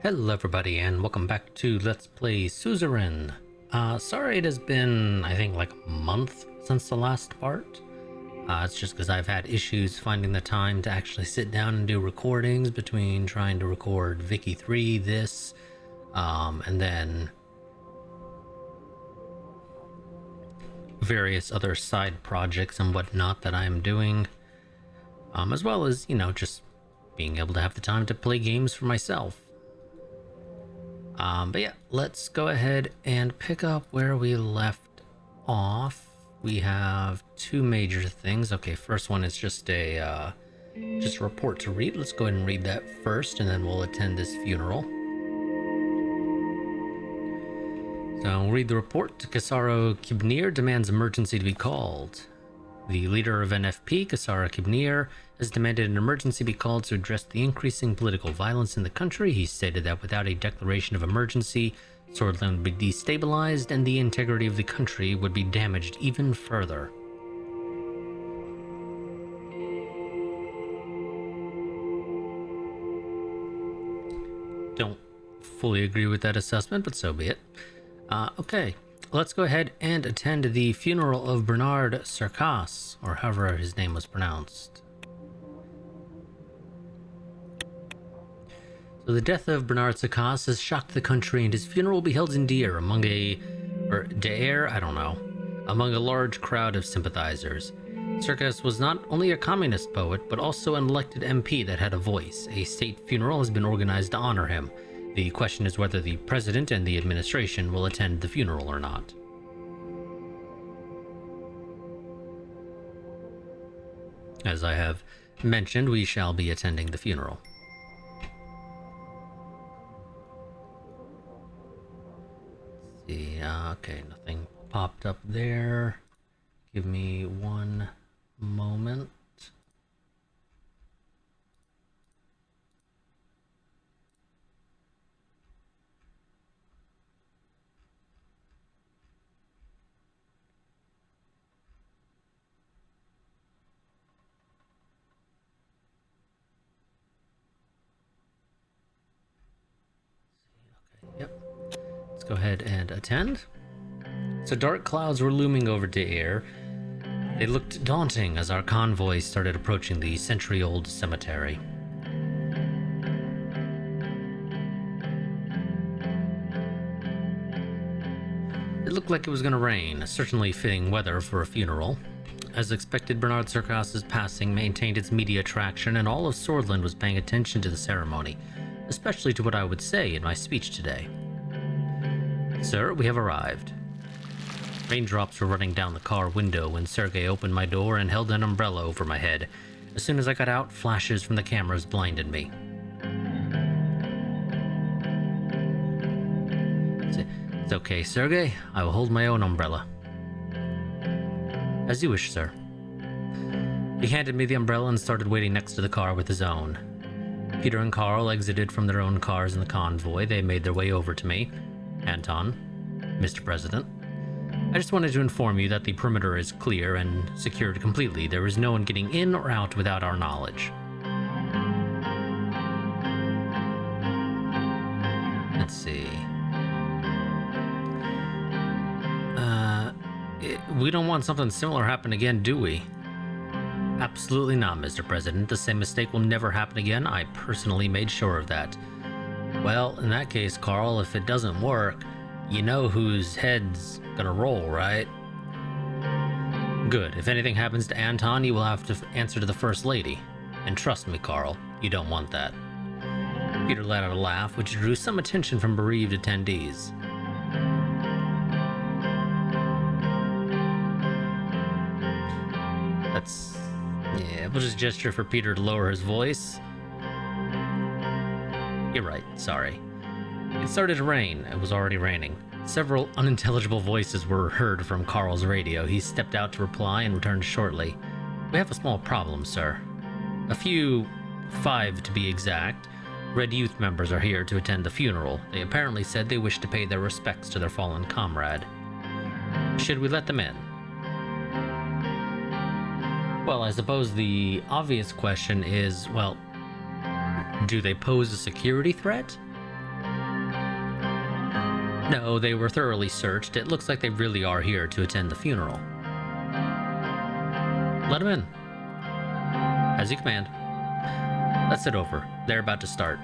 Hello everybody and welcome back to Let's Play Suzerain. Sorry it has been, I think, like a month since the last part. It's just because I've had issues finding the time to actually sit down and do recordings between trying to record Vicky 3, this, and then various other side projects and whatnot that I am doing. As well as, just being able to have the time to play games for myself. But yeah, let's go ahead and pick up where we left off. We have two major things. Okay, first one is just a report to read. Let's go ahead and read that first, and then we'll attend this funeral. So we'll read the report. Kasaro Kibnir demands emergency to be called. The leader of NFP, Kasara Kibnir, has demanded an emergency be called to address the increasing political violence in the country. He stated that without a declaration of emergency, Sordland would be destabilized and the integrity of the country would be damaged even further. Don't fully agree with that assessment, but so be it. Okay. Let's go ahead and attend the funeral of Bernard Cercas, or however his name was pronounced. So the death of Bernard Cercas has shocked the country, and his funeral will be held in Deir among a large crowd of sympathizers. Cercas was not only a communist poet, but also an elected MP that had a voice. A state funeral has been organized to honor him. The question is whether the president and the administration will attend the funeral or not. As I have mentioned, we shall be attending the funeral. Let's see, okay, nothing popped up there. Give me one moment. Go ahead and attend. So dark clouds were looming over Deir. They looked daunting as our convoy started approaching the century-old cemetery. It looked like it was going to rain, certainly fitting weather for a funeral. As expected, Bernard Cercas's passing maintained its media traction, and all of Sordland was paying attention to the ceremony, especially to what I would say in my speech today. Sir, we have arrived. Raindrops were running down the car window when Sergei opened my door and held an umbrella over my head. As soon as I got out, flashes from the cameras blinded me. It's okay, Sergei. I will hold my own umbrella. As you wish, sir. He handed me the umbrella and started waiting next to the car with his own. Peter and Carl exited from their own cars in the convoy. They made their way over to me. Anton, Mr. President, I just wanted to inform you that the perimeter is clear and secured completely. There is no one getting in or out without our knowledge. Let's see. We don't want something similar happen again, do we? Absolutely not, Mr. President. The same mistake will never happen again. I personally made sure of that. Well, in that case, Carl, if it doesn't work, you know whose head's gonna roll, right? Good. If anything happens to Anton, you will have to answer to the First Lady. And trust me, Carl, you don't want that. Peter let out a laugh, which drew some attention from bereaved attendees. We'll just gesture for Peter to lower his voice. You're right, sorry. It started to rain. It was already raining. Several unintelligible voices were heard from Carl's radio. He stepped out to reply and returned shortly. We have a small problem, sir. A few, 5 to be exact, Red Youth members are here to attend the funeral. They apparently said they wish to pay their respects to their fallen comrade. Should we let them in? Well, I suppose the obvious question is, well, do they pose a security threat? No, they were thoroughly searched. It looks like they really are here to attend the funeral. Let them in. As you command. Let's sit over. They're about to start.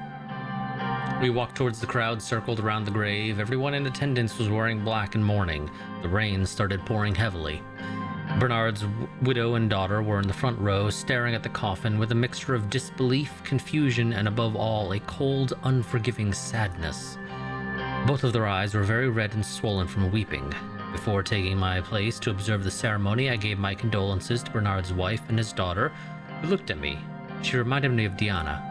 We walked towards the crowd circled around the grave. Everyone in attendance was wearing black and mourning. The rain started pouring heavily. Bernard's widow and daughter were in the front row, staring at the coffin with a mixture of disbelief, confusion, and above all, a cold, unforgiving sadness. Both of their eyes were very red and swollen from weeping. Before taking my place to observe the ceremony, I gave my condolences to Bernard's wife and his daughter, who looked at me. She reminded me of Diana.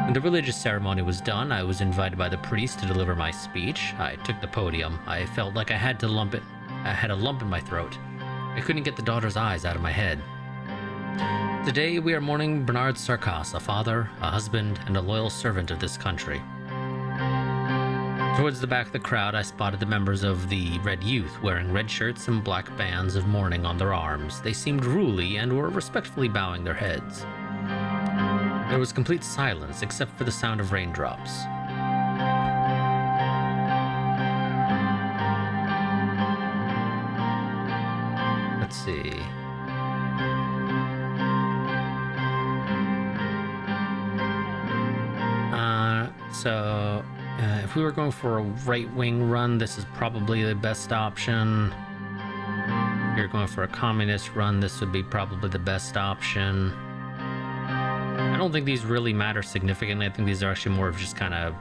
When the religious ceremony was done, I was invited by the priest to deliver my speech. I took the podium. I felt like I had a lump in my throat. I couldn't get the daughter's eyes out of my head. Today we are mourning Bernard Sarkas, a father, a husband, and a loyal servant of this country. Towards the back of the crowd, I spotted the members of the Red Youth wearing red shirts and black bands of mourning on their arms. They seemed ruly and were respectfully bowing their heads. There was complete silence except for the sound of raindrops. Let's see. If we were going for a right-wing run, this is probably the best option. If you're going for a communist run, this would be probably the best option. I don't think these really matter significantly. I think these are actually more of just kind of,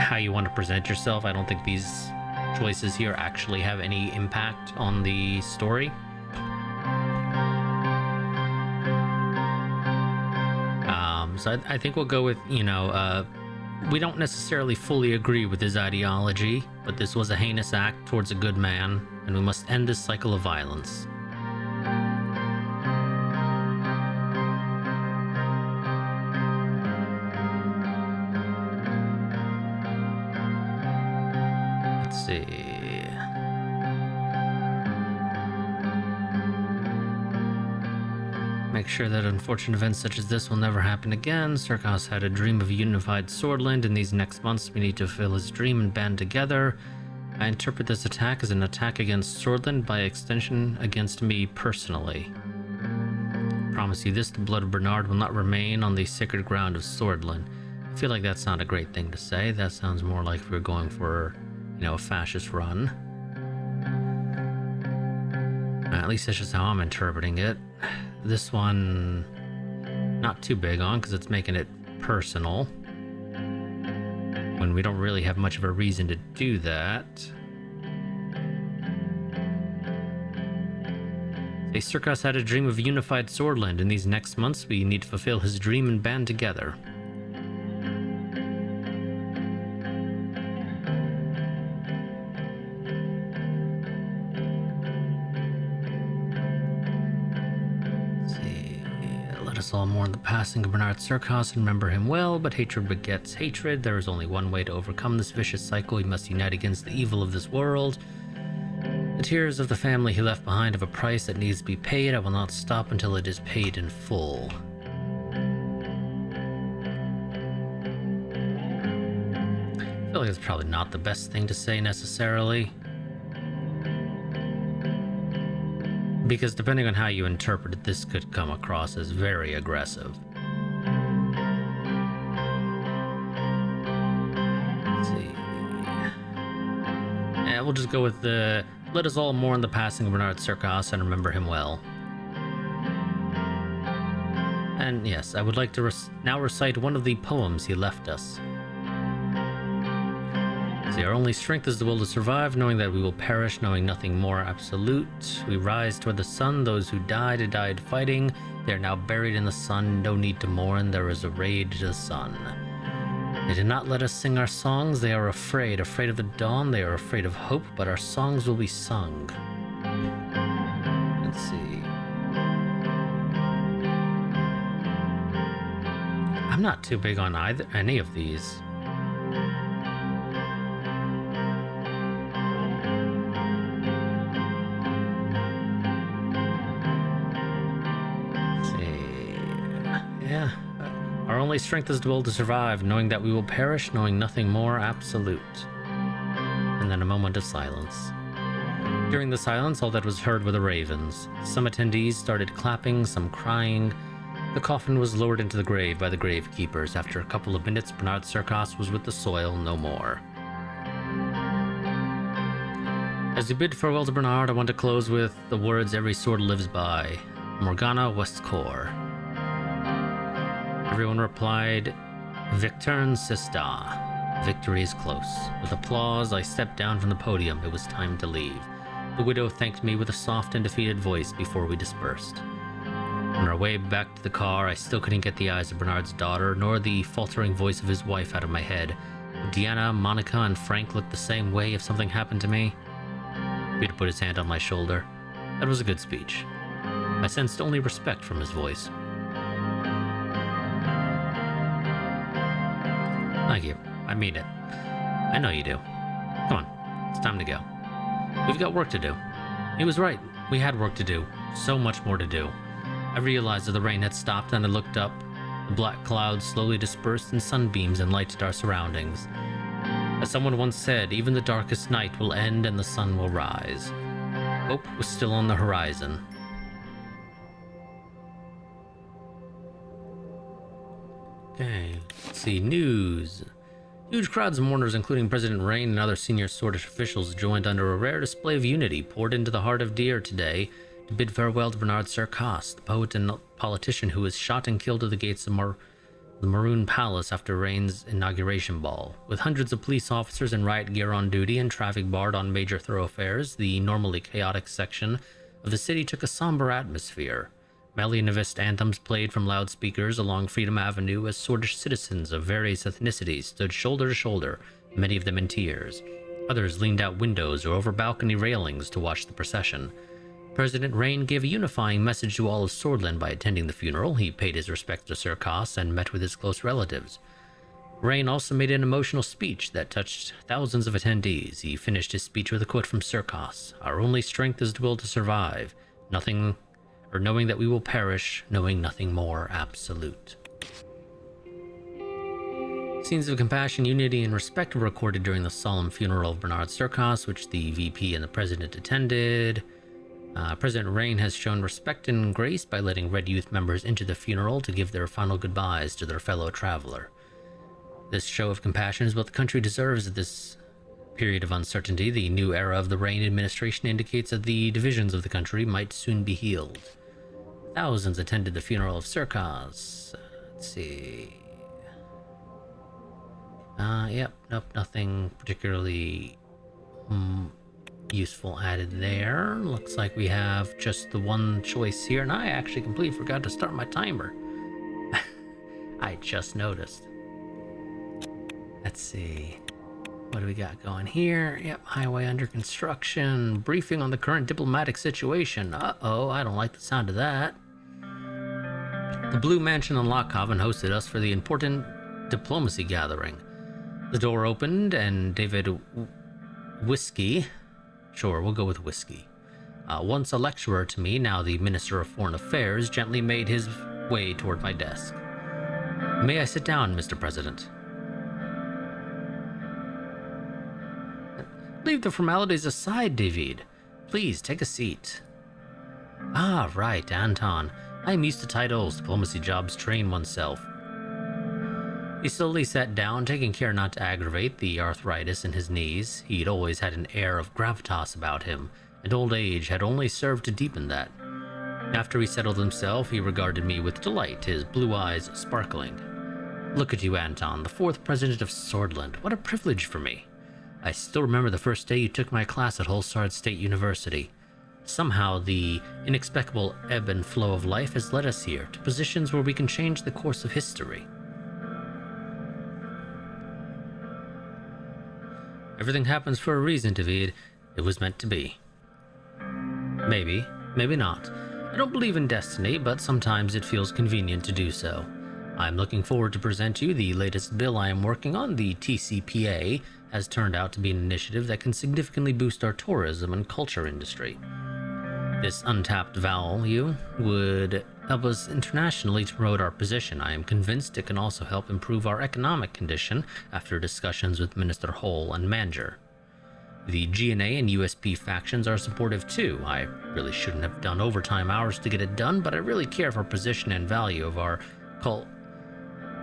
how you want to present yourself. I don't think these choices here actually have any impact on the story. So I think we'll go with, we don't necessarily fully agree with his ideology, but this was a heinous act towards a good man, and we must end this cycle of violence. Let's see. Make sure that unfortunate events such as this will never happen again. Sarkas had a dream of a unified Sordland. In these next months, we need to fulfill his dream and band together. I interpret this attack as an attack against Sordland, by extension against me personally. I promise you this, the blood of Bernard will not remain on the sacred ground of Sordland. I feel like that's not a great thing to say. That sounds more like we're going for, a fascist run. At least that's just how I'm interpreting it. This one, not too big on, because it's making it personal, when we don't really have much of a reason to do that. Sarkas had a dream of a unified Sordland. In these next months, we need to fulfill his dream and band together. Let us all mourn the passing of Bernard Sarkas and remember him well, but hatred begets hatred. There is only one way to overcome this vicious cycle. We must unite against the evil of this world. The tears of the family he left behind have a price that needs to be paid. I will not stop until it is paid in full. I feel like it's probably not the best thing to say necessarily, because depending on how you interpret it, this could come across as very aggressive. Let's see. Yeah, we'll just go with the let us all mourn the passing of Bernard Sarkas and remember him well. And yes, I would like to now recite one of the poems he left us. See, our only strength is the will to survive, knowing that we will perish, knowing nothing more absolute. We rise toward the sun. Those who died fighting. They are now buried in the sun. No need to mourn. There is a raid to the sun. They did not let us sing our songs. They are afraid of the dawn. They are afraid of hope, but our songs will be sung. Let's see. I'm not too big on any of these. Our only only strength is the will to survive, knowing that we will perish, knowing nothing more absolute. And then a moment of silence. During the silence, all that was heard were the ravens. Some attendees started clapping, some crying. The coffin was lowered into the grave by the gravekeepers. After a couple of minutes, Bernard Surcos was with the soil no more. As we bid farewell to Bernard, I want to close with the words every sword lives by. Morgana Westcor. Everyone replied, Victern Sista. Victory is close. With applause, I stepped down from the podium. It was time to leave. The widow thanked me with a soft and defeated voice before we dispersed. On our way back to the car, I still couldn't get the eyes of Bernard's daughter, nor the faltering voice of his wife out of my head. Would Deanna, Monica, and Frank look the same way if something happened to me? Peter put his hand on my shoulder. That was a good speech. I sensed only respect from his voice. Thank you. I mean it. I know you do. Come on. It's time to go. We've got work to do. He was right. We had work to do. So much more to do. I realized that the rain had stopped and I looked up. The black clouds slowly dispersed and sunbeams enlightened our surroundings. As someone once said, even the darkest night will end and the sun will rise. Hope was still on the horizon. Okay, let's see. News. Huge crowds of mourners, including President Rain and other senior Swordish officials, joined under a rare display of unity poured into the heart of Deir today to bid farewell to Bernard Surcos, the poet and politician who was shot and killed at the gates of the Maroon Palace after Rain's inauguration ball. With hundreds of police officers in riot gear on duty and traffic barred on major thoroughfares, the normally chaotic section of the city took a somber atmosphere. Malianivist anthems played from loudspeakers along Freedom Avenue as Swordish citizens of various ethnicities stood shoulder to shoulder, many of them in tears. Others leaned out windows or over balcony railings to watch the procession. President Rain gave a unifying message to all of Sordland by attending the funeral. He paid his respects to Surcos and met with his close relatives. Rain also made an emotional speech that touched thousands of attendees. He finished his speech with a quote from Surcos: "Our only strength is the will to survive. Knowing that we will perish, knowing nothing more absolute." Scenes of compassion, unity, and respect were recorded during the solemn funeral of Bernard Surcos, which the VP and the President attended. President Rain has shown respect and grace by letting Red Youth members into the funeral to give their final goodbyes to their fellow traveler. This show of compassion is what the country deserves at this period of uncertainty. The new era of the Rain administration indicates that the divisions of the country might soon be healed. Thousands attended the funeral of Surcos. Let's see. Nothing particularly useful added there. Looks like we have just the one choice here, and I actually completely forgot to start my timer. I just noticed. Let's see. What do we got going here? Yep, highway under construction. Briefing on the current diplomatic situation. Uh-oh, I don't like the sound of that. The Blue Mansion in Lockhaven hosted us for the important diplomacy gathering. The door opened and David Whiskey, sure, we'll go with Whiskey, once a lecturer to me, now the Minister of Foreign Affairs, gently made his way toward my desk. "May I sit down, Mr. President?" "Leave the formalities aside, David. Please, take a seat." "Ah, right, Anton. I am used to titles. Diplomacy jobs train oneself." He slowly sat down, taking care not to aggravate the arthritis in his knees. He'd always had an air of gravitas about him, and old age had only served to deepen that. After he settled himself, he regarded me with delight, his blue eyes sparkling. "Look at you, Anton, the 4th president of Sordland. What a privilege for me. I still remember the first day you took my class at Holsard State University. Somehow, the inexplicable ebb and flow of life has led us here, to positions where we can change the course of history." "Everything happens for a reason, David. It was meant to be." Maybe, maybe not. I don't believe in destiny, but sometimes it feels convenient to do so. I'm looking forward to present you the latest bill I am working on. The TCPA has turned out to be an initiative that can significantly boost our tourism and culture industry. This untapped value would help us internationally to promote our position. I am convinced it can also help improve our economic condition after discussions with Minister Hole and Manger. The GNA and USP factions are supportive too. I really shouldn't have done overtime hours to get it done, but I really care for position and value of our cult.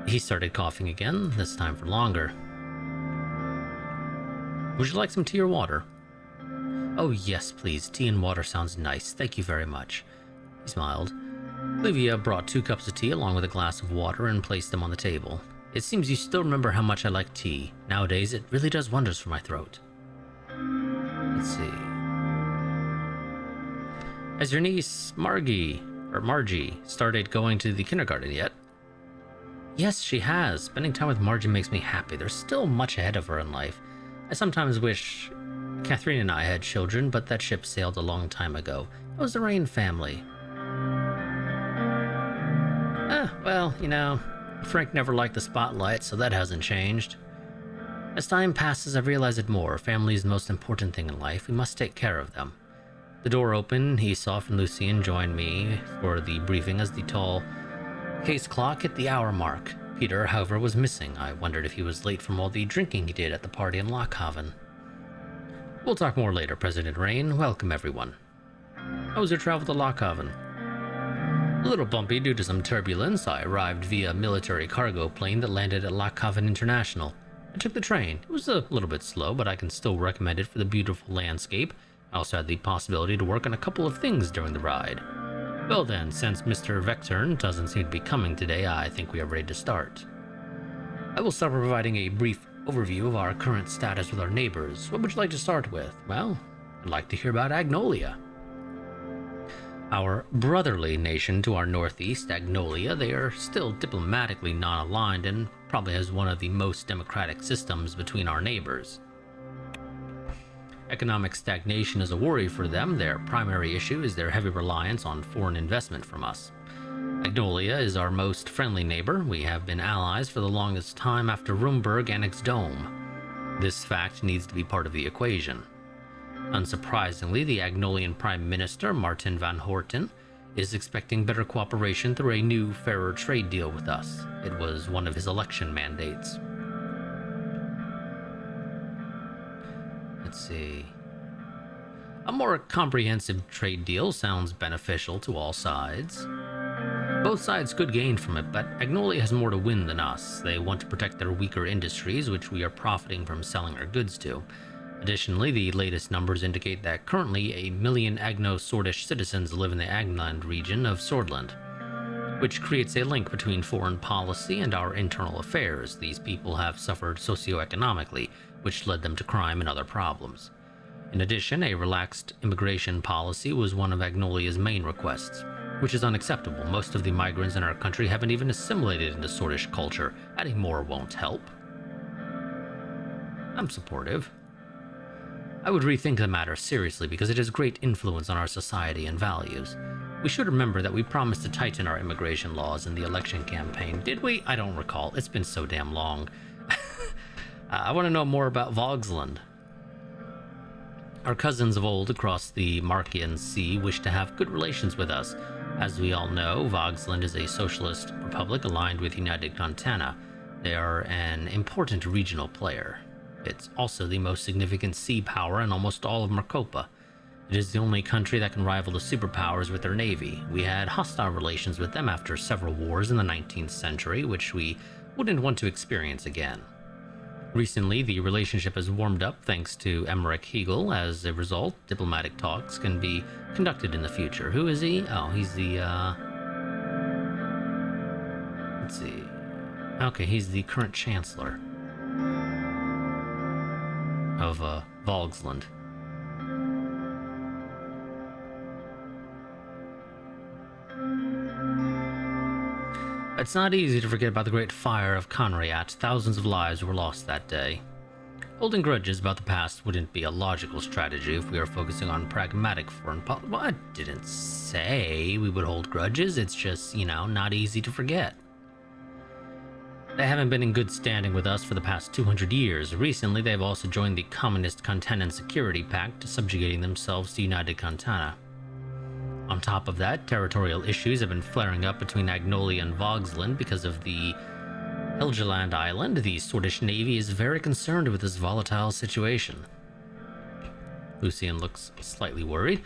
He started coughing again, this time for longer. Would you like some tea or water? Oh yes, please. Tea and water sounds nice. Thank you very much. He smiled. Olivia brought 2 cups of tea along with a glass of water and placed them on the table. It seems you still remember how much I like tea. Nowadays, it really does wonders for my throat. Let's see. Has your niece, Margie, started going to the kindergarten yet? Yes, she has. Spending time with Margie makes me happy. There's still much ahead of her in life. I sometimes wish Catherine and I had children, but that ship sailed a long time ago. It was the Rain family. Well, you know, Frank never liked the spotlight, so that hasn't changed. As time passes, I realize it more. Family is the most important thing in life. We must take care of them. The door opened. He-Soft and Lucien joined me for the briefing as the tall case clock hit the hour mark. Peter, however, was missing. I wondered if he was late from all the drinking he did at the party in Lockhaven. We'll talk more later, President Rain. Welcome, everyone. How was your travel to Lockhaven? A little bumpy due to some turbulence. I arrived via military cargo plane that landed at Lockhaven International. I took the train. It was a little bit slow, but I can still recommend it for the beautiful landscape. I also had the possibility to work on a couple of things during the ride. Well then, since Mr. Vectern doesn't seem to be coming today, I think we are ready to start. I will start providing a brief overview of our current status with our neighbors. What would you like to start with? Well, I'd like to hear about Agnolia. Our brotherly nation to our northeast, Agnolia, they are still diplomatically non-aligned and probably has one of the most democratic systems between our neighbors. Economic stagnation is a worry for them. Their primary issue is their heavy reliance on foreign investment from us. Agnolia is our most friendly neighbor. We have been allies for the longest time after Rumburg annexed Dome. This fact needs to be part of the equation. Unsurprisingly, the Agnolian Prime Minister, Martin van Horten, is expecting better cooperation through a new, fairer trade deal with us. It was one of his election mandates. Let's see. A more comprehensive trade deal sounds beneficial to all sides. Both sides could gain from it, but Agnolia has more to win than us. They want to protect their weaker industries, which we are profiting from selling our goods to. Additionally, the latest numbers indicate that currently 1 million Agno-Sordish citizens live in the Agland region of Sordland, which creates a link between foreign policy and our internal affairs. These people have suffered socioeconomically, which led them to crime and other problems. In addition, a relaxed immigration policy was one of Agnolia's main requests, which is unacceptable. Most of the migrants in our country haven't even assimilated into Sordish culture. Adding more won't help. I'm supportive. I would rethink the matter seriously because it has great influence on our society and values. We should remember that we promised to tighten our immigration laws in the election campaign. Did we? I don't recall. It's been so damn long. I want to know more about Vogsland. Our cousins of old across the Markian Sea wish to have good relations with us. As we all know, Vogsland is a socialist republic aligned with United Contana. They are an important regional player. It's also the most significant sea power in almost all of Marcopa. It is the only country that can rival the superpowers with their navy. We had hostile relations with them after several wars in the 19th century, which we wouldn't want to experience again. Recently, the relationship has warmed up thanks to Emmerich Hegel. As a result, diplomatic talks can be conducted in the future. Who is he? Oh, he's the, let's see. Okay, he's the current chancellor of, Vogsland. It's not easy to forget about the Great Fire of Conriat. Thousands of lives were lost that day. Holding grudges about the past wouldn't be a logical strategy if we are focusing on pragmatic foreign policy. Well, I didn't say we would hold grudges, it's just, you know, not easy to forget. They haven't been in good standing with us for the past 200 years. Recently, they've also joined the Communist Contanan Security Pact, subjugating themselves to United Contana. On top of that, territorial issues have been flaring up between Agnolia and Vogsland because of the Helgeland Island. The Swedish Navy is very concerned with this volatile situation. Lucian looks slightly worried.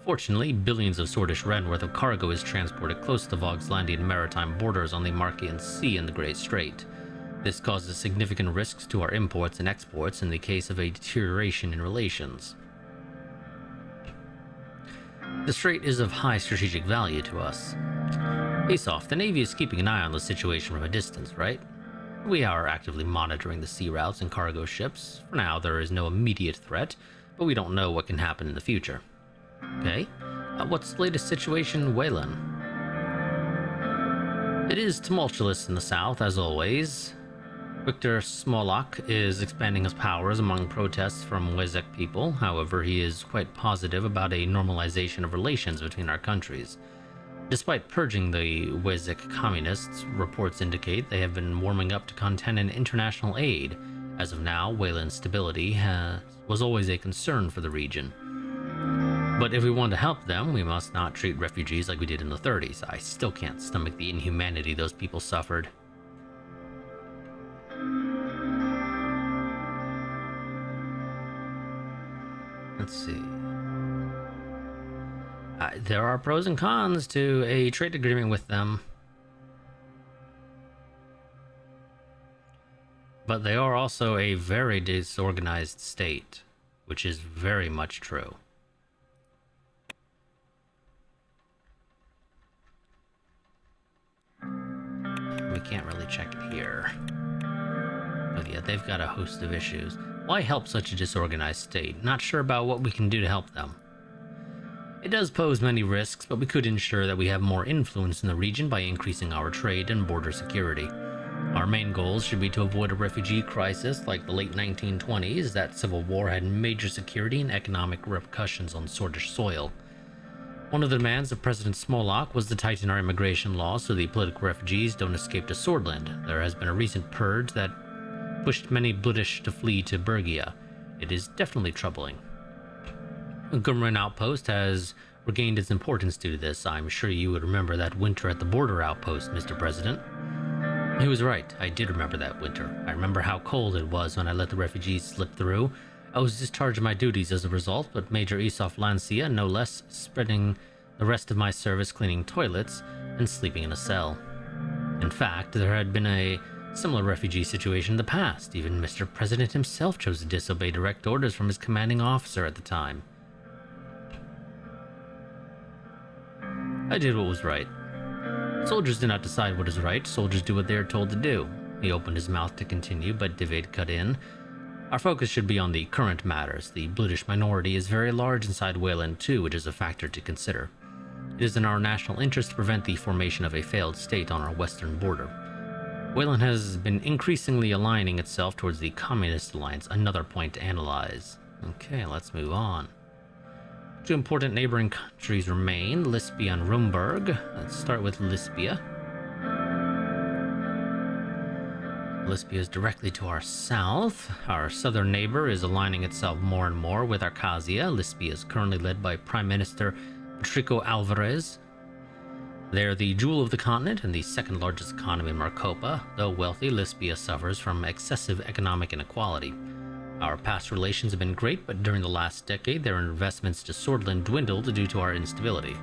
Fortunately, billions of Swedish ren worth of cargo is transported close to Vogslandian maritime borders on the Markian Sea and the Great Strait. This causes significant risks to our imports and exports in the case of a deterioration in relations. The strait is of high strategic value to us. Aesop, the Navy is keeping an eye on the situation from a distance, right? We are actively monitoring the sea routes and cargo ships. For now, there is no immediate threat, but we don't know what can happen in the future. Okay, what's the latest situation in Wayland? It is tumultuous in the south, as always. Victor Smolak is expanding his powers among protests from Wezek people. However, he is quite positive about a normalization of relations between our countries. Despite purging the Wezek communists, reports indicate they have been warming up to content and international aid. As of now, Wayland's stability was always a concern for the region. But if we want to help them, we must not treat refugees like we did in the 30s. I still can't stomach the inhumanity those people suffered. Let's see. There are pros and cons to a trade agreement with them. But they are also a very disorganized state, which is very much true. We can't really check it here. But yeah, they've got a host of issues. Why help such a disorganized state? Not sure about what we can do to help them. It does pose many risks, but we could ensure that we have more influence in the region by increasing our trade and border security. Our main goals should be to avoid a refugee crisis like the late 1920s. That civil war had major security and economic repercussions on Swordish soil. One of the demands of President Smolak was to tighten our immigration laws so the political refugees don't escape to Sordland. There has been a recent purge that pushed many British to flee to Bergia. It is definitely troubling. The Gumran outpost has regained its importance due to this. I'm sure you would remember that winter at the border outpost, Mr. President. He was right. I did remember that winter. I remember how cold it was when I let the refugees slip through. I was discharged of my duties as a result, but Major Aesop Lancia, no less, spending the rest of my service cleaning toilets and sleeping in a cell. In fact, there had been a similar refugee situation in the past. Even Mr. President himself chose to disobey direct orders from his commanding officer at the time. I did what was right. Soldiers do not decide what is right, soldiers do what they are told to do. He opened his mouth to continue, but David cut in. Our focus should be on the current matters. The British minority is very large inside Wayland too, which is a factor to consider. It is in our national interest to prevent the formation of a failed state on our western border. Wayland has been increasingly aligning itself towards the Communist Alliance, another point to analyze. Okay, let's move on. Two important neighboring countries remain, Lisbia and Rumburg. Let's start with Lisbia. Lisbia is directly to our south. Our southern neighbor is aligning itself more and more with Arcasia. Lisbia is currently led by Prime Minister Patrico Alvarez. They are the jewel of the continent and the second largest economy in Marcopa. Though wealthy, Lisbia suffers from excessive economic inequality. Our past relations have been great, but during the last decade, their investments to Sordland dwindled due to our instability.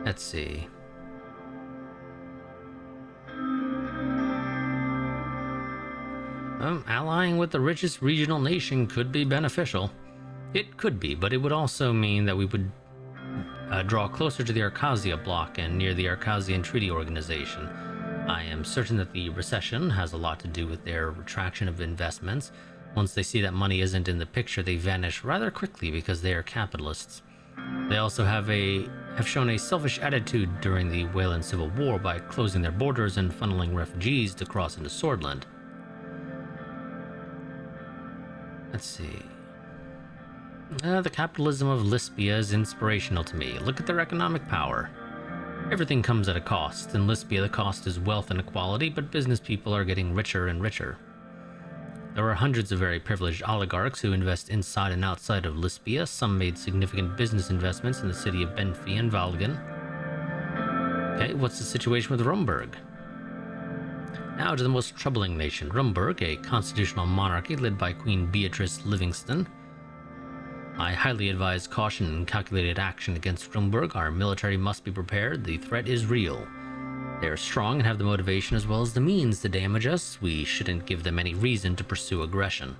Let's see. Allying with the richest regional nation could be beneficial. It could be, but it would also mean that we would draw closer to the Arcasia bloc and near the Arcasian Treaty Organization. I am certain that the recession has a lot to do with their retraction of investments. Once they see that money isn't in the picture, they vanish rather quickly because they are capitalists. They also have shown a selfish attitude during the Wayland Civil War by closing their borders and funneling refugees to cross into Sordland. Let's see. The capitalism of Lisbia is inspirational to me. Look at their economic power. Everything comes at a cost. In Lisbia, the cost is wealth and equality, but business people are getting richer and richer. There are hundreds of very privileged oligarchs who invest inside and outside of Lispia. Some made significant business investments in the city of Benfi and Valgen. Okay, what's the situation with Rumburg? Now to the most troubling nation, Rumburg, a constitutional monarchy led by Queen Beatrice Livingston. I highly advise caution and calculated action against Rumburg. Our military must be prepared. The threat is real. They are strong and have the motivation as well as the means to damage us. We shouldn't give them any reason to pursue aggression.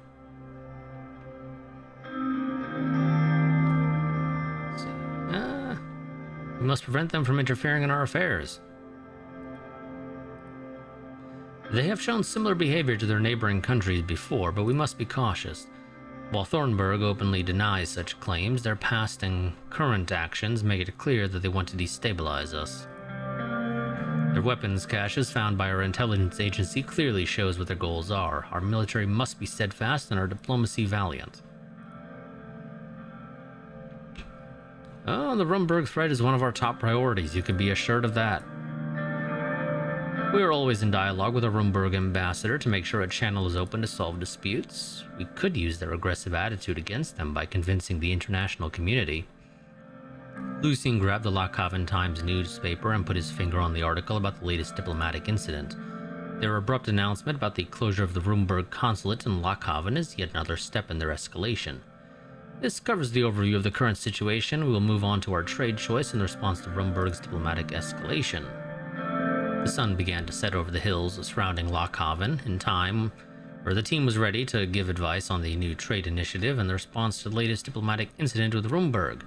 We must prevent them from interfering in our affairs. They have shown similar behavior to their neighboring countries before, but we must be cautious. While Thornburg openly denies such claims, their past and current actions make it clear that they want to destabilize us. Their weapons caches found by our intelligence agency clearly shows what their goals are. Our military must be steadfast and our diplomacy valiant. Oh, the Rumburg threat is one of our top priorities. You can be assured of that. We are always in dialogue with our Rumburg ambassador to make sure a channel is open to solve disputes. We could use their aggressive attitude against them by convincing the international community. Lucien grabbed the Lockhaven Times newspaper and put his finger on the article about the latest diplomatic incident. Their abrupt announcement about the closure of the Rumburg consulate in Lockhaven is yet another step in their escalation. This covers the overview of the current situation. We will move on to our trade choice in response to Rumburg's diplomatic escalation. The sun began to set over the hills surrounding Lockhaven in time where the team was ready to give advice on the new trade initiative and the response to the latest diplomatic incident with Rumburg.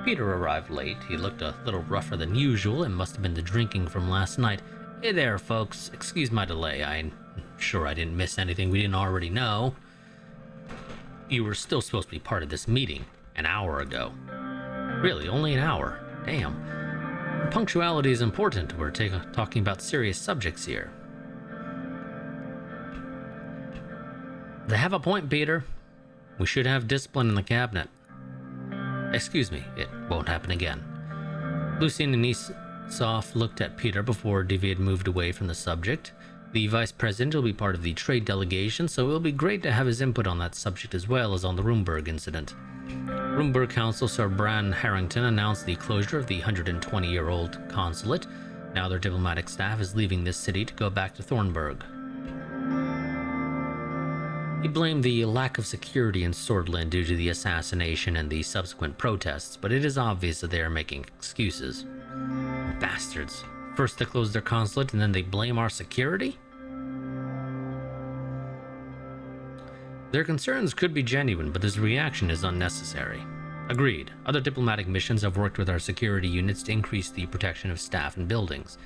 Peter arrived late. He looked a little rougher than usual. It must have been the drinking from last night. Hey there, folks. Excuse my delay. I'm sure I didn't miss anything we didn't already know. You were still supposed to be part of this meeting an hour ago. Really, only an hour? Damn. Punctuality is important. We're talking about serious subjects here. They have a point, Peter. We should have discipline in the cabinet. Excuse me, it won't happen again. Lucien and Isoff looked at Peter before David moved away from the subject. The vice president will be part of the trade delegation, so it will be great to have his input on that subject as well as on the Rumburg incident. Rumburg Council Sir Bran Harrington announced the closure of the 120-year-old consulate. Now their diplomatic staff is leaving this city to go back to Thornburg. He blamed the lack of security in Sordland due to the assassination and the subsequent protests, but it is obvious that they are making excuses. Bastards. First they close their consulate and then they blame our security? Their concerns could be genuine, but this reaction is unnecessary. Agreed. Other diplomatic missions have worked with our security units to increase the protection of staff and buildings.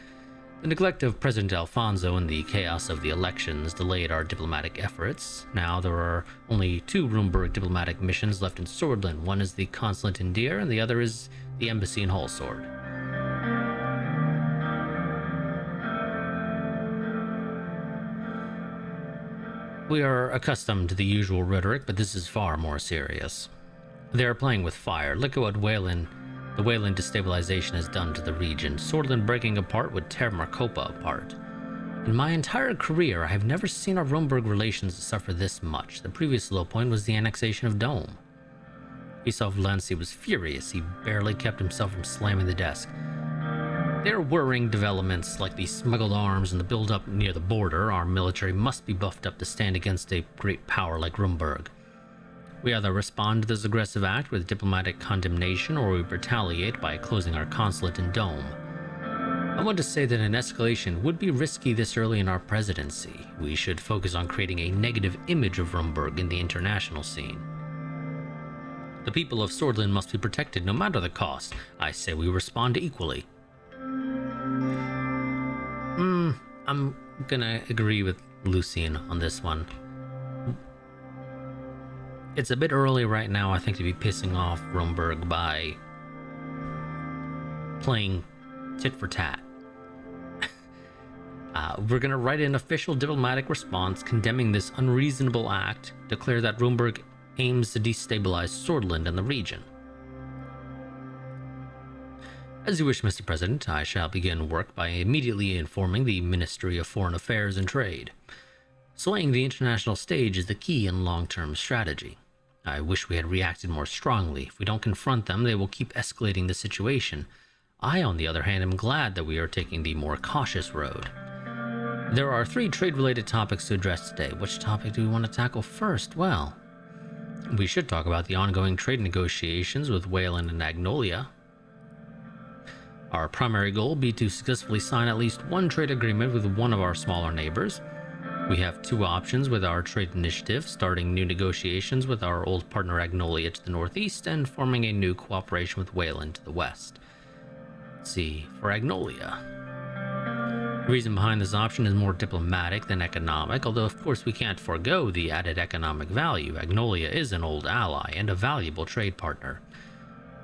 The neglect of President Alfonso and the chaos of the elections delayed our diplomatic efforts. Now there are only 2 Rumburg diplomatic missions left in Sordland. One is the consulate in Deer, and the other is the embassy in Hallsword. We are accustomed to the usual rhetoric, but this is far more serious. They are playing with fire. Look at what the Wayland destabilization has done to the region. Sordland breaking apart would tear Marcopa apart. In my entire career, I have never seen our Rumburg relations suffer this much. The previous low point was the annexation of Dome. Isoff Lancy was furious. He barely kept himself from slamming the desk. There are worrying developments like the smuggled arms and the build-up near the border. Our military must be buffed up to stand against a great power like Rumburg. We either respond to this aggressive act with diplomatic condemnation or we retaliate by closing our consulate in Dome. I want to say that an escalation would be risky this early in our presidency. We should focus on creating a negative image of Rumburg in the international scene. The people of Sordland must be protected no matter the cost. I say we respond equally. I'm gonna agree with Lucien on this one. It's a bit early right now, I think, to be pissing off Rumburg by playing tit for tat. We're gonna write an official diplomatic response condemning this unreasonable act, declare that Rumburg aims to destabilize Sordland and the region. As you wish, Mr. President, I shall begin work by immediately informing the Ministry of Foreign Affairs and Trade. Swaying the international stage is the key in long-term strategy. I wish we had reacted more strongly. If we don't confront them, they will keep escalating the situation. I, on the other hand, am glad that we are taking the more cautious road. There are 3 trade-related topics to address today. Which topic do we want to tackle first? Well, we should talk about the ongoing trade negotiations with Wayland and Agnolia. Our primary goal will be to successfully sign at least one trade agreement with one of our smaller neighbors. We have 2 options with our trade initiative, starting new negotiations with our old partner Agnolia to the northeast and forming a new cooperation with Wayland to the west. Let's see, for Agnolia. The reason behind this option is more diplomatic than economic, although of course we can't forego the added economic value. Agnolia is an old ally and a valuable trade partner.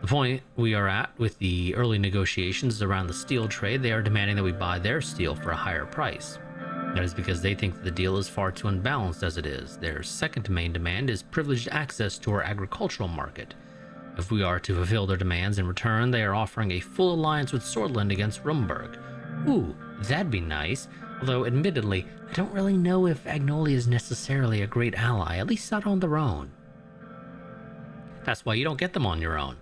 The point we are at with the early negotiations is around the steel trade. They are demanding that we buy their steel for a higher price. That is because they think that the deal is far too unbalanced as it is. Their second main demand is privileged access to our agricultural market. If we are to fulfill their demands in return, they are offering a full alliance with Sordland against Rumburg. Ooh, that'd be nice. Although, admittedly, I don't really know if Agnolia is necessarily a great ally, at least not on their own. That's why you don't get them on your own.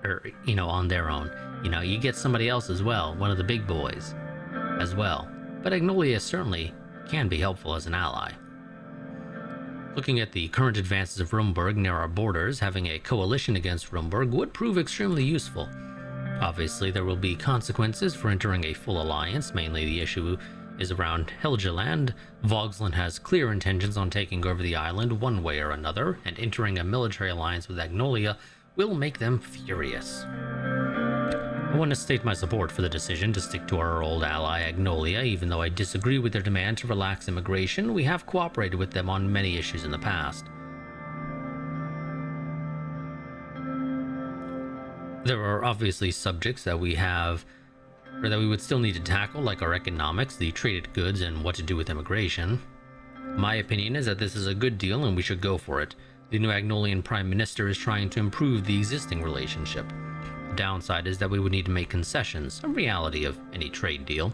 Or, on their own. You get somebody else as well, one of the big boys as well. But Agnolia certainly can be helpful as an ally. Looking at the current advances of Rumburg near our borders, having a coalition against Rumburg would prove extremely useful. Obviously, there will be consequences for entering a full alliance. Mainly the issue is around Helgeland. Vogsland has clear intentions on taking over the island one way or another, and entering a military alliance with Agnolia will make them furious. I want to state my support for the decision to stick to our old ally Agnolia. Even though I disagree with their demand to relax immigration, we have cooperated with them on many issues in the past. There are obviously subjects that we would still need to tackle, like our economics, the traded goods, and what to do with immigration. My opinion is that this is a good deal and we should go for it. The new Agnolian Prime Minister is trying to improve the existing relationship. The downside is that we would need to make concessions, a reality of any trade deal.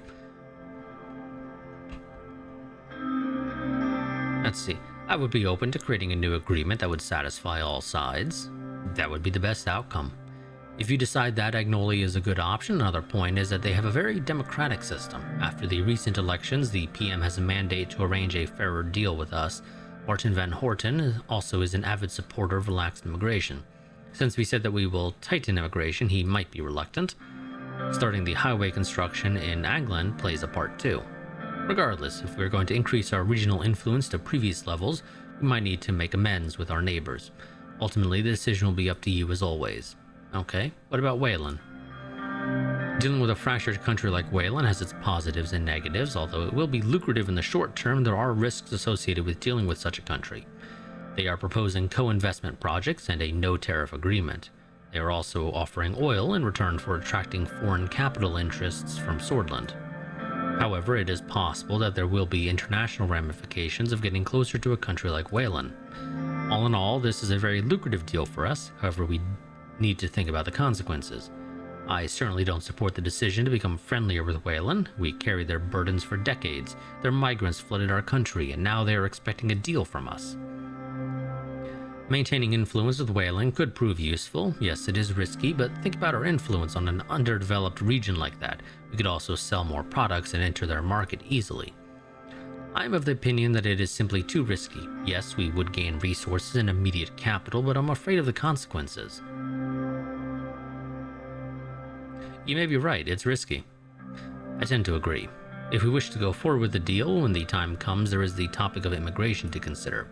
Let's see, I would be open to creating a new agreement that would satisfy all sides. That would be the best outcome. If you decide that Agnolia is a good option, another point is that they have a very democratic system. After the recent elections, the PM has a mandate to arrange a fairer deal with us. Martin van Horten also is an avid supporter of relaxed immigration. Since we said that we will tighten immigration, he might be reluctant. Starting the highway construction in England plays a part too. Regardless, if we're going to increase our regional influence to previous levels, we might need to make amends with our neighbors. Ultimately, the decision will be up to you as always. Okay, what about Wayland? Dealing with a fractured country like Wayland has its positives and negatives. Although it will be lucrative in the short term, there are risks associated with dealing with such a country. They are proposing co-investment projects and a no-tariff agreement. They are also offering oil in return for attracting foreign capital interests from Sordland. However, it is possible that there will be international ramifications of getting closer to a country like Wayland. All in all, this is a very lucrative deal for us. However, we need to think about the consequences. I certainly don't support the decision to become friendlier with Wayland. We carried their burdens for decades. Their migrants flooded our country, and now they are expecting a deal from us. Maintaining influence with Wayland could prove useful. Yes, it is risky, but think about our influence on an underdeveloped region like that. We could also sell more products and enter their market easily. I am of the opinion that it is simply too risky. Yes, we would gain resources and immediate capital, but I'm afraid of the consequences. You may be right, it's risky. I tend to agree. If we wish to go forward with the deal, when the time comes, there is the topic of immigration to consider.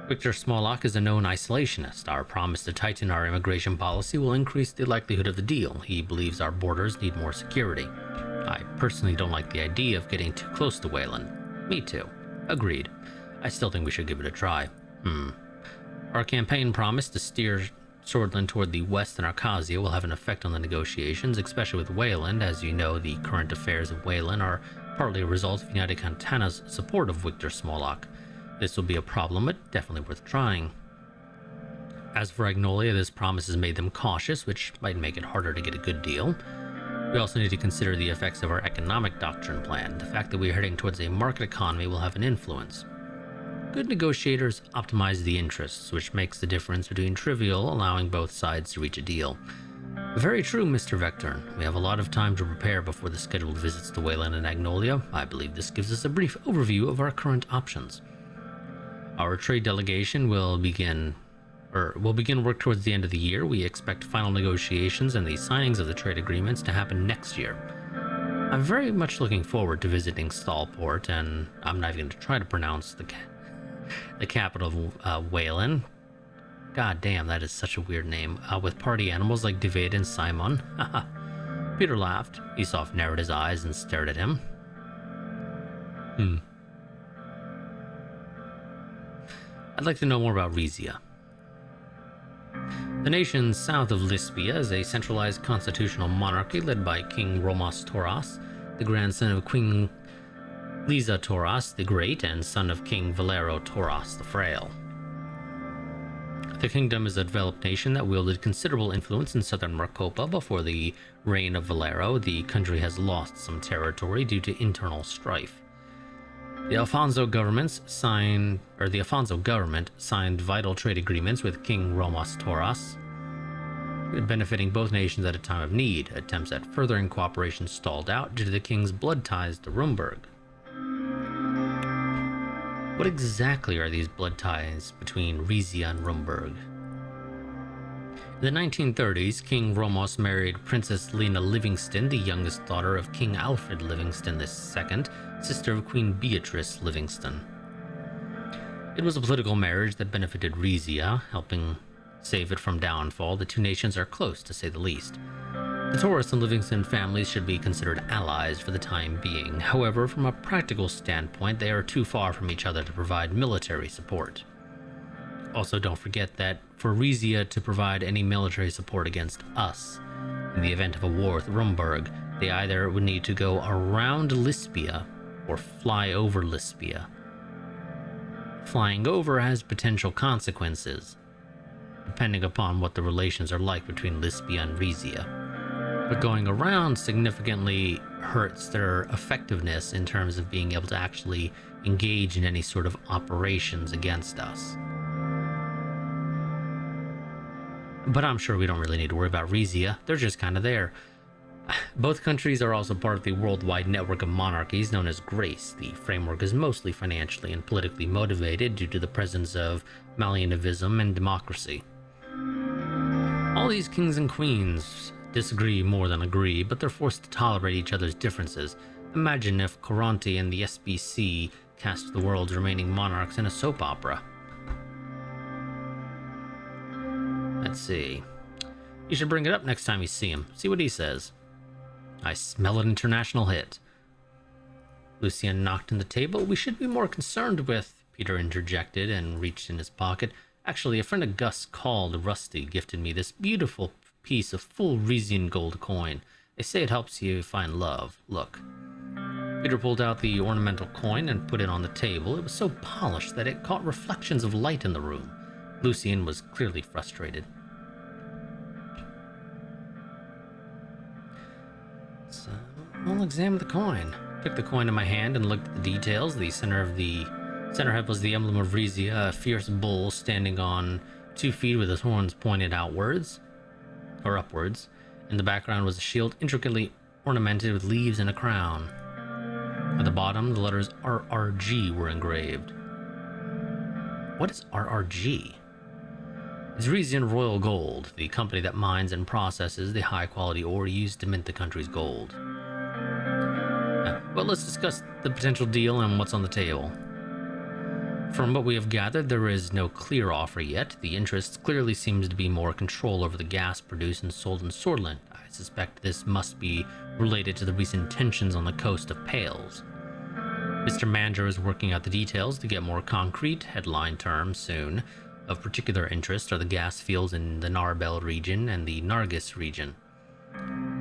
Victor Smolak is a known isolationist. Our promise to tighten our immigration policy will increase the likelihood of the deal. He believes our borders need more security. I personally don't like the idea of getting too close to Wayland. Me too. Agreed. I still think we should give it a try. Our campaign promise to steer Sordland toward the west and Arcasia will have an effect on the negotiations, especially with Wayland. As you know, the current affairs of Wayland are partly a result of United Cantana's support of Victor Smolak. This will be a problem, but definitely worth trying. As for Agnolia, this promise has made them cautious, which might make it harder to get a good deal. We also need to consider the effects of our economic doctrine plan. The fact that we are heading towards a market economy will have an influence. Good negotiators optimize the interests, which makes the difference between trivial, allowing both sides to reach a deal. Very true, Mr. Vector. We have a lot of time to prepare before the scheduled visits to Wayland and Agnolia. I believe this gives us a brief overview of our current options. Our trade delegation will begin work towards the end of the year. We expect final negotiations and the signings of the trade agreements to happen next year. I'm very much looking forward to visiting Stallport, and I'm not even going to try to pronounce the capital of Wayland. God damn, that is such a weird name. With party animals like David and Simon. Peter laughed. Esop narrowed his eyes and stared at him. I'd like to know more about Rhesia. The nation south of Lispia is a centralized constitutional monarchy led by King Romos Tauras, the grandson of Queen Liza Tauras the Great and son of King Valero Tauras the Frail. The kingdom is a developed nation that wielded considerable influence in southern Marcopa. Before the reign of Valero, the country has lost some territory due to internal strife. The Alfonso government signed vital trade agreements with King Romos Tauras, benefiting both nations at a time of need. Attempts at furthering cooperation stalled out due to the king's blood ties to Rumburg. What exactly are these blood ties between Rhesia and Rumburg? In the 1930s, King Romos married Princess Lena Livingston, the youngest daughter of King Alfred Livingston II, sister of Queen Beatrice Livingston. It was a political marriage that benefited Rhesia, helping save it from downfall. The two nations are close, to say the least. The Tauras and Livingston families should be considered allies for the time being. However, from a practical standpoint, they are too far from each other to provide military support. Also, don't forget that for Rhesia to provide any military support against us, in the event of a war with Rumburg, they either would need to go around Lispia or fly over Lispia. Flying over has potential consequences, depending upon what the relations are like between Lispia and Rhesia. But going around significantly hurts their effectiveness in terms of being able to actually engage in any sort of operations against us. But I'm sure we don't really need to worry about Rhesia. They're just kind of there. Both countries are also part of the worldwide network of monarchies known as Grace. The framework is mostly financially and politically motivated due to the presence of Malinovism and democracy. All these kings and queens disagree more than agree, but they're forced to tolerate each other's differences. Imagine if Coranti and the SBC cast the world's remaining monarchs in a soap opera. Let's see. You should bring it up next time you see him. See what he says. I smell an international hit. Lucien knocked on the table. We should be more concerned with, Peter interjected and reached in his pocket. Actually, a friend of Gus called Rusty gifted me this beautiful piece of full Rhesian gold coin. They say it helps you find love. Look. Peter pulled out the ornamental coin and put it on the table. It was so polished that it caught reflections of light in the room. Lucien was clearly frustrated. So, I'll examine the coin. Took the coin in my hand and looked at the details. The center head was the emblem of Rhesia, a fierce bull standing on 2 feet with his horns pointed upwards. In the background was a shield intricately ornamented with leaves and a crown. At the bottom, the letters RRG were engraved. What is RRG? It's Rhesian Royal Gold, the company that mines and processes the high-quality ore used to mint the country's gold. Well, let's discuss the potential deal and what's on the table. From what we have gathered, there is no clear offer yet. The interest clearly seems to be more control over the gas produced and sold in Sordland. I suspect this must be related to the recent tensions on the coast of Pales. Mr. Manger is working out the details to get more concrete headline terms soon. Of particular interest are the gas fields in the Narbel region and the Nargis region.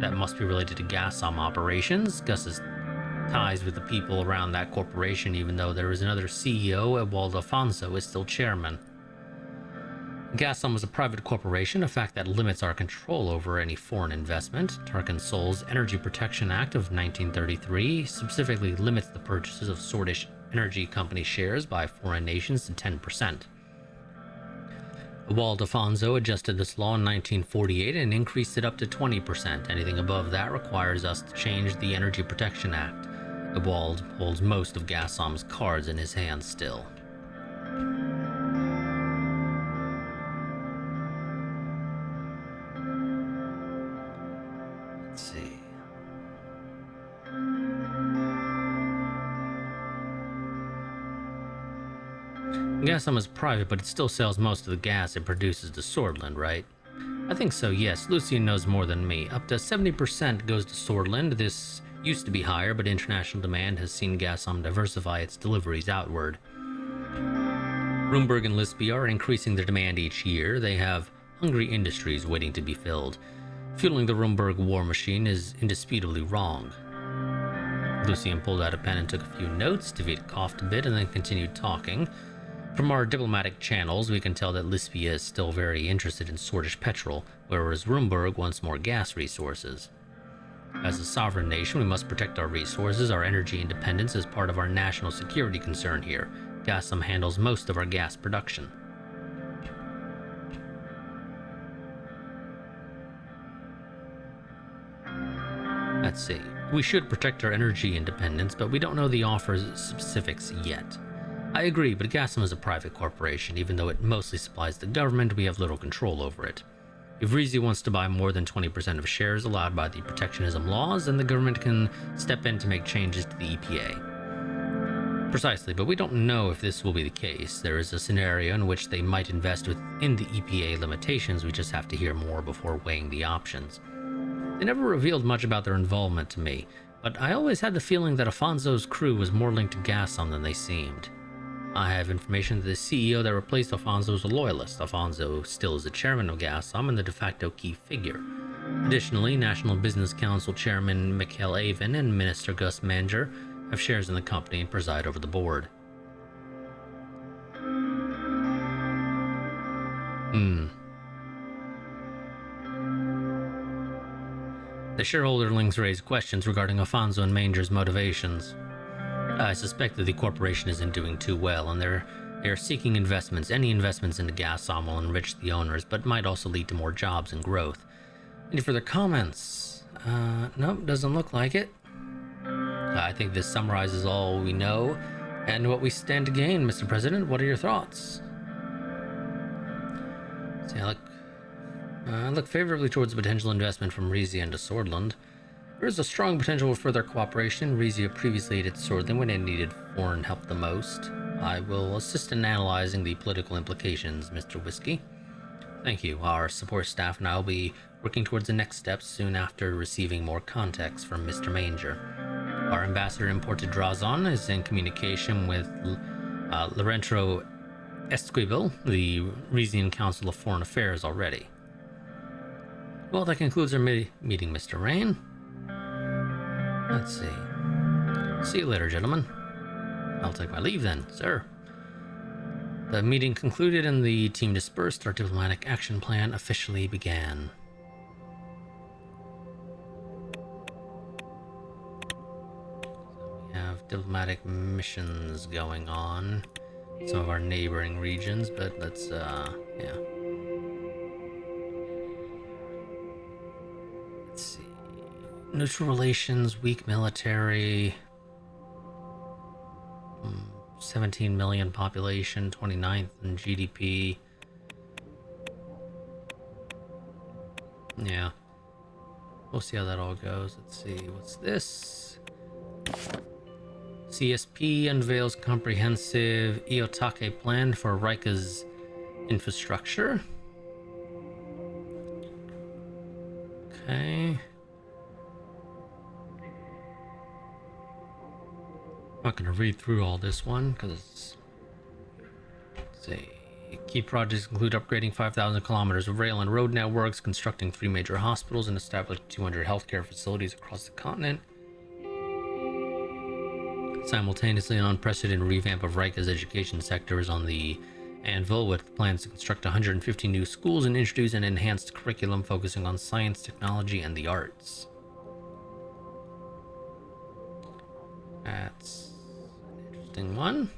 That must be related to Gasom operations. Gus's ties with the people around that corporation, even though there is another CEO, while Alfonso is still chairman. Gazprom was a private corporation, a fact that limits our control over any foreign investment. Tarkin Sol's Energy Protection Act of 1933 specifically limits the purchases of Swordish energy company shares by foreign nations to 10%. Wald Afonso adjusted this law in 1948 and increased it up to 20%. Anything above that requires us to change the Energy Protection Act. Wald holds most of Gazprom's cards in his hands still. Let's see. Gazprom is private, but it still sells most of the gas it produces to Sordland, right? I think so, yes. Lucian knows more than me. Up to 70% goes to Sordland. This used to be higher, but international demand has seen Gazprom diversify its deliveries outward. Rumburg and Lisby are increasing their demand each year. They have hungry industries waiting to be filled. Fueling the Rumburg war machine is indisputably wrong. Lucian pulled out a pen and took a few notes. David coughed a bit and then continued talking. From our diplomatic channels, we can tell that Lisby is still very interested in Swordish petrol, whereas Rumburg wants more gas resources. As a sovereign nation, we must protect our resources. Our energy independence is part of our national security concern here. Gazprom handles most of our gas production. Let's see. We should protect our energy independence, but we don't know the offer's specifics yet. I agree, but Gazprom is a private corporation. Even though it mostly supplies the government, we have little control over it. If Rizi wants to buy more than 20% of shares allowed by the protectionism laws, then the government can step in to make changes to the EPA. Precisely, but we don't know if this will be the case. There is a scenario in which they might invest within the EPA limitations. We just have to hear more before weighing the options. They never revealed much about their involvement to me, but I always had the feeling that Afonso's crew was more linked to Gazprom than they seemed. I have information that the CEO that replaced Afonso is a loyalist. Afonso still is the chairman of Gazprom and the de facto key figure. Additionally, National Business Council Chairman Mikhail Avin and Minister Gus Manger have shares in the company and preside over the board. The shareholder links raise questions regarding Afonso and Manger's motivations. I suspect that the corporation isn't doing too well, and they are seeking investments. Any investments into Gazprom will enrich the owners, but might also lead to more jobs and growth. Any further comments? Nope, doesn't look like it. I think this summarizes all we know and what we stand to gain, Mr. President. What are your thoughts? See, I look favorably towards the potential investment from Rizi into Sordland. There is a strong potential for further cooperation. Rizi previously aided Sordland when it needed foreign help the most. I will assist in analyzing the political implications, Mr. Whiskey. Thank you. Our support staff and I will be working towards the next steps soon after receiving more context from Mr. Manger. Our ambassador imported Drazon is in communication with Laurentro Esquivel, the Rizian Council of Foreign Affairs, already. Well, that concludes our meeting, Mr. Rain. Let's see. See you later, gentlemen. I'll take my leave then, sir. The meeting concluded and the team dispersed. Our diplomatic action plan officially began. So we have diplomatic missions going on in some of our neighboring regions, but let's, yeah. Let's see. Neutral relations, weak military, 17 million population, 29th in GDP. Yeah. We'll see how that all goes. Let's see. What's this? CSP unveils comprehensive Iotake plan for Rika's infrastructure. Okay. I'm not going to read through all this one because, let's see, key projects include upgrading 5,000 kilometers of rail and road networks, constructing 3 major hospitals, and establishing 200 healthcare facilities across the continent. Simultaneously, an unprecedented revamp of Rika's education sector is on the Anvil, with plans to construct 150 new schools and introduce an enhanced curriculum focusing on science, technology, and the arts. That's an interesting one.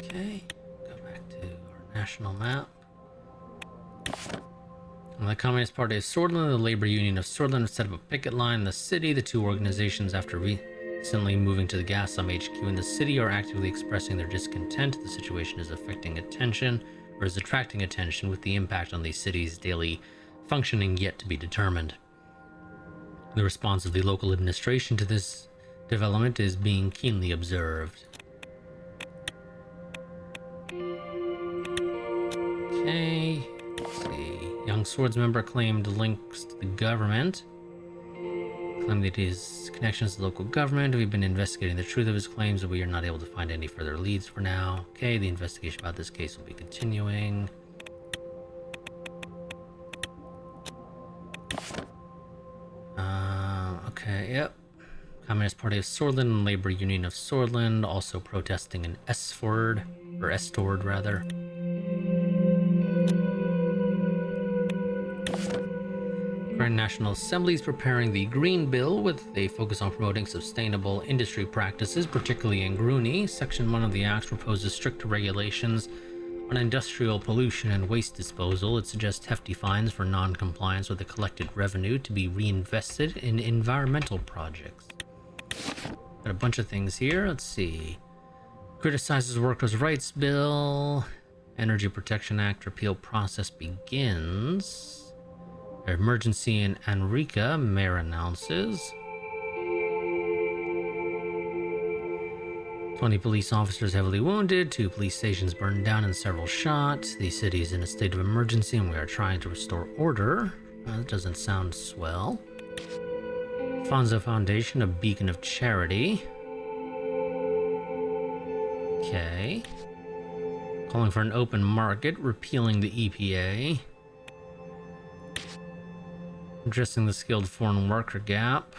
Okay, go back to our national map. The Communist Party of Sordland and the Labor Union of Sordland have set up a picket line in the city. The two organizations, after recently moving to the Gaslam HQ in the city, are actively expressing their discontent. The situation is attracting attention, with the impact on the city's daily functioning yet to be determined. The response of the local administration to this development is being keenly observed. Okay, let's see. Young swords member claimed links to the government. Claimed that his connections to the local government. We've been investigating the truth of his claims, but we are not able to find any further leads for now. Okay, the investigation about this case will be continuing. Okay, yep. Communist Party of Sordland and Labor Union of Sordland also protesting in Estord rather. Grand National Assembly is preparing the Green Bill with a focus on promoting sustainable industry practices, particularly in Gruni. Section 1 of the Act proposes stricter regulations on industrial pollution and waste disposal. It suggests hefty fines for non-compliance with the collected revenue to be reinvested in environmental projects. Got a bunch of things here. Let's see. Criticizes workers' rights bill. Energy Protection Act repeal process begins. Emergency in Anrica, mayor announces. 20 police officers heavily wounded, 2 police stations burned down and several shot. The city is in a state of emergency and we are trying to restore order. That doesn't sound swell. Fonzo Foundation, a beacon of charity. Okay. Calling for an open market, repealing the EPA. Addressing the skilled foreign worker gap.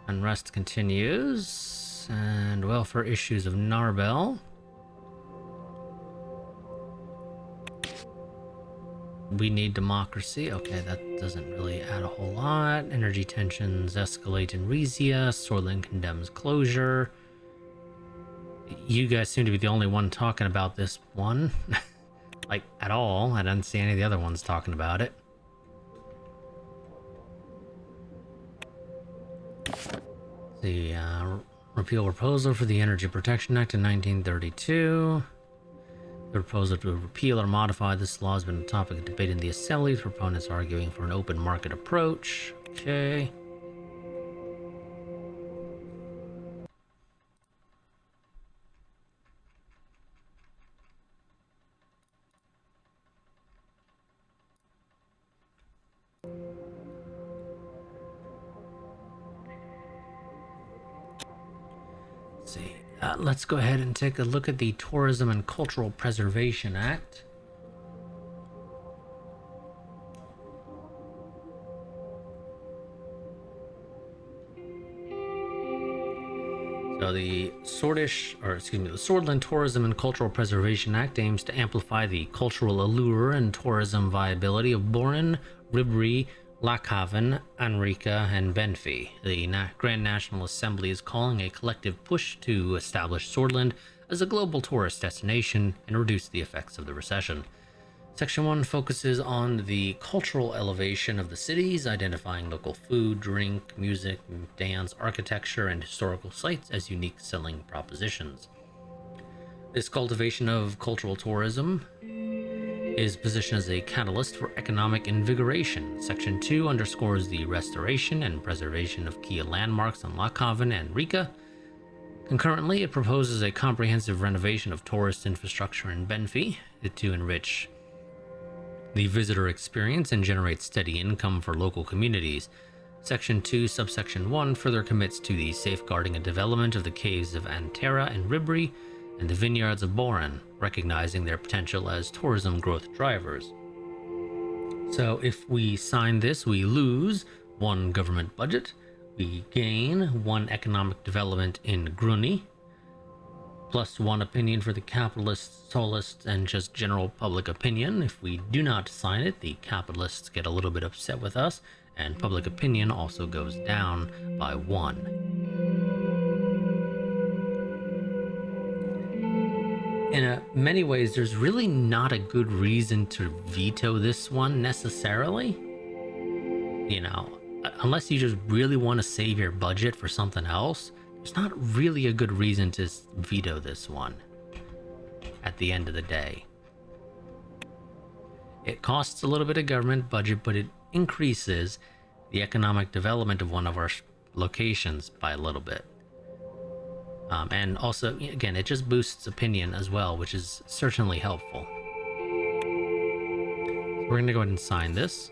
Unrest continues. And welfare issues of Narbel. We need democracy. Okay, that doesn't really add a whole lot. Energy tensions escalate in Rizia. Sordland condemns closure. You guys seem to be the only one talking about this one. Like, at all. I didn't see any of the other ones talking about it. The repeal proposal for the Energy Protection Act in 1932. The proposal to repeal or modify this law has been a topic of debate in the Assembly, with proponents arguing for an open market approach. Okay. Let's go ahead and take a look at the Tourism and Cultural Preservation Act. So the Sordland Tourism and Cultural Preservation Act aims to amplify the cultural allure and tourism viability of Boren, Ribri, Lochhaven, Anrica, and Benfey. The Grand National Assembly is calling a collective push to establish Sordland as a global tourist destination and reduce the effects of the recession. Section 1 focuses on the cultural elevation of the cities, identifying local food, drink, music, dance, architecture, and historical sites as unique selling propositions. This cultivation of cultural tourism is positioned as a catalyst for economic invigoration. Section 2 underscores the restoration and preservation of key landmarks on Lochhaven and Rica. Concurrently, it proposes a comprehensive renovation of tourist infrastructure in Benfey to enrich the visitor experience and generate steady income for local communities. Section 2, subsection 1 further commits to the safeguarding and development of the caves of Antera and Ribri and the vineyards of Boren, recognizing their potential as tourism growth drivers. So if we sign this, we lose 1 government budget. We gain 1 economic development in Gruni, plus 1 opinion for the capitalists, solists, and just general public opinion. If we do not sign it, the capitalists get a little bit upset with us, and public opinion also goes down by 1. In many ways, there's really not a good reason to veto this one necessarily. You know, unless you just really want to save your budget for something else, there's not really a good reason to veto this one at the end of the day. It costs a little bit of government budget, but it increases the economic development of one of our locations by a little bit. And also, again, it just boosts opinion as well, which is certainly helpful. So we're going to go ahead and sign this.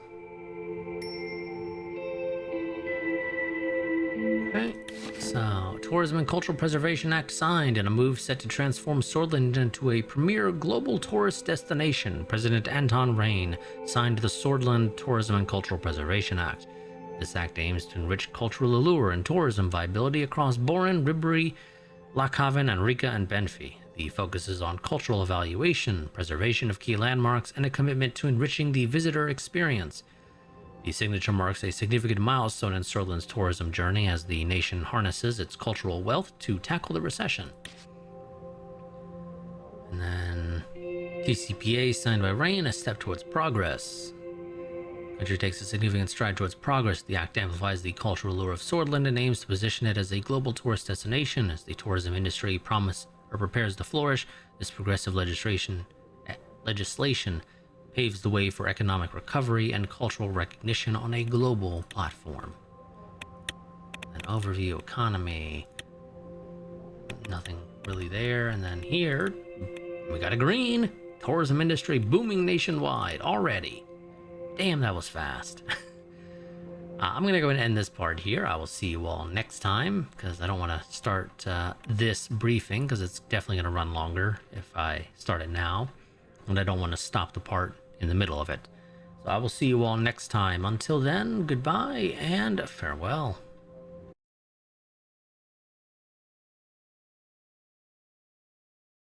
Okay, so Tourism and Cultural Preservation Act signed, and a move set to transform Sordland into a premier global tourist destination. President Anton Rain signed the Sordland Tourism and Cultural Preservation Act. This act aims to enrich cultural allure and tourism viability across Boren, Ribri, Lochhaven, and Riga and Benfey. The focus is on cultural evaluation, preservation of key landmarks, and a commitment to enriching the visitor experience. The signature marks a significant milestone in Sordland's tourism journey as the nation harnesses its cultural wealth to tackle the recession. And then TCPA signed by Rain, a step towards progress. Country takes a significant stride towards progress. The act amplifies the cultural allure of Sordland and aims to position it as a global tourist destination. As the tourism industry prepares to flourish, this progressive legislation paves the way for economic recovery and cultural recognition on a global platform. An overview, economy, nothing really there. And then here, we got a green. Tourism industry booming nationwide already. Damn, that was fast. I'm going to go ahead and end this part here. I will see you all next time, because I don't want to start this briefing, because it's definitely going to run longer if I start it now. And I don't want to stop the part in the middle of it. So I will see you all next time. Until then, goodbye and farewell.